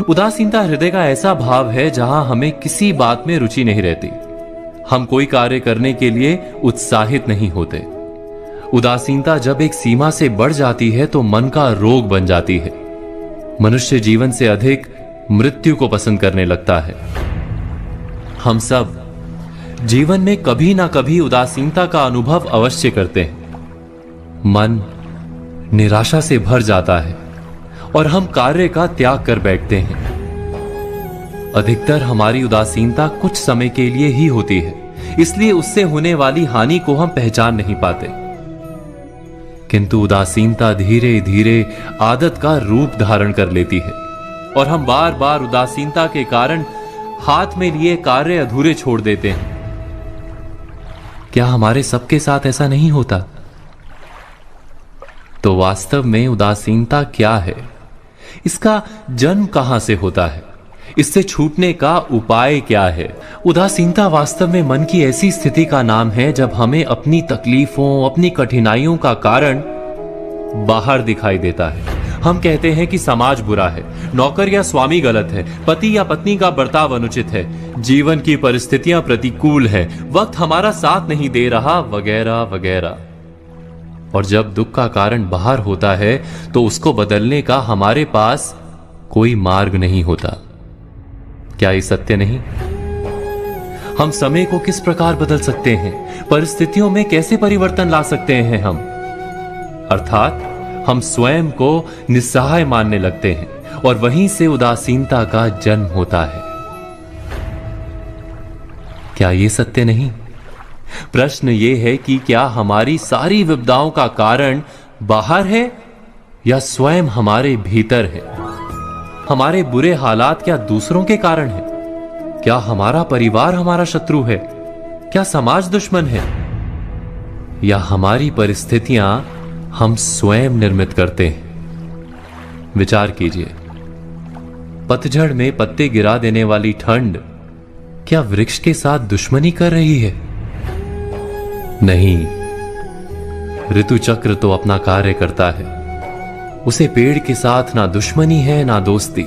उदासीनता हृदय का ऐसा भाव है जहां हमें किसी बात में रुचि नहीं रहती। हम कोई कार्य करने के लिए उत्साहित नहीं होते। उदासीनता जब एक सीमा से बढ़ जाती है तो मन का रोग बन जाती है। मनुष्य जीवन से अधिक मृत्यु को पसंद करने लगता है। हम सब जीवन में कभी ना कभी उदासीनता का अनुभव अवश्य करते हैं। मन निराशा से भर जाता है और हम कार्य का त्याग कर बैठते हैं। अधिकतर हमारी उदासीनता कुछ समय के लिए ही होती है, इसलिए उससे होने वाली हानि को हम पहचान नहीं पाते। किंतु उदासीनता धीरे धीरे आदत का रूप धारण कर लेती है और हम बार बार उदासीनता के कारण हाथ में लिए कार्य अधूरे छोड़ देते हैं। क्या हमारे सबके साथ ऐसा नहीं होता? तो वास्तव में उदासीनता क्या है? इसका जन्म कहां से होता है? इससे छूटने का उपाय क्या है? उदासीनता वास्तव में मन की ऐसी स्थिति का नाम है जब हमें अपनी तकलीफों, अपनी कठिनाइयों का कारण बाहर दिखाई देता है। हम कहते हैं कि समाज बुरा है, नौकर या स्वामी गलत है, पति या पत्नी का बर्ताव अनुचित है, जीवन की परिस्थितियां प्रतिकूल है, वक्त हमारा साथ नहीं दे रहा, वगैरह वगैरह। और जब दुख का कारण बाहर होता है तो उसको बदलने का हमारे पास कोई मार्ग नहीं होता। क्या ये सत्य नहीं? हम समय को किस प्रकार बदल सकते हैं? परिस्थितियों में कैसे परिवर्तन ला सकते हैं हम? अर्थात हम स्वयं को निस्सहाय मानने लगते हैं और वहीं से उदासीनता का जन्म होता है। क्या ये सत्य नहीं? प्रश्न ये है कि क्या हमारी सारी विपदाओं का कारण बाहर है या स्वयं हमारे भीतर है? हमारे बुरे हालात क्या दूसरों के कारण है? क्या हमारा परिवार हमारा शत्रु है? क्या समाज दुश्मन है? या हमारी परिस्थितियां हम स्वयं निर्मित करते हैं? विचार कीजिए। पतझड़ में पत्ते गिरा देने वाली ठंड क्या वृक्ष के साथ दुश्मनी कर रही है? नहीं, ऋतु चक्र तो अपना कार्य करता है। उसे पेड़ के साथ ना दुश्मनी है ना दोस्ती।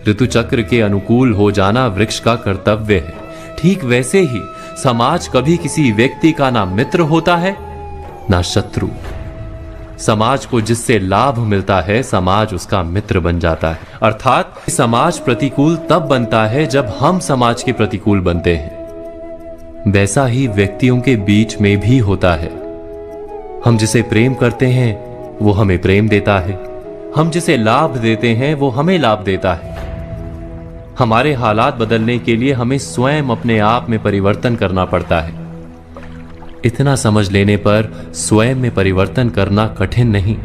ऋतु चक्र के अनुकूल हो जाना वृक्ष का कर्तव्य है। ठीक वैसे ही समाज कभी किसी व्यक्ति का ना मित्र होता है ना शत्रु। समाज को जिससे लाभ मिलता है, समाज उसका मित्र बन जाता है। अर्थात समाज प्रतिकूल तब बनता है जब हम समाज के प्रतिकूल बनते हैं। वैसा ही व्यक्तियों के बीच में भी होता है। हम जिसे प्रेम करते हैं वो हमें प्रेम देता है, हम जिसे लाभ देते हैं वो हमें लाभ देता है। हमारे हालात बदलने के लिए हमें स्वयं अपने आप में परिवर्तन करना पड़ता है। इतना समझ लेने पर स्वयं में परिवर्तन करना कठिन नहीं।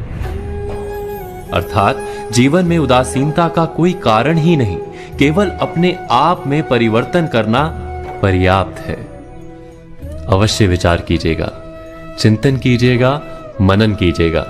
अर्थात जीवन में उदासीनता का कोई कारण ही नहीं, केवल अपने आप में परिवर्तन करना पर्याप्त है। अवश्य विचार कीजिएगा, चिंतन कीजिएगा, मनन कीजिएगा।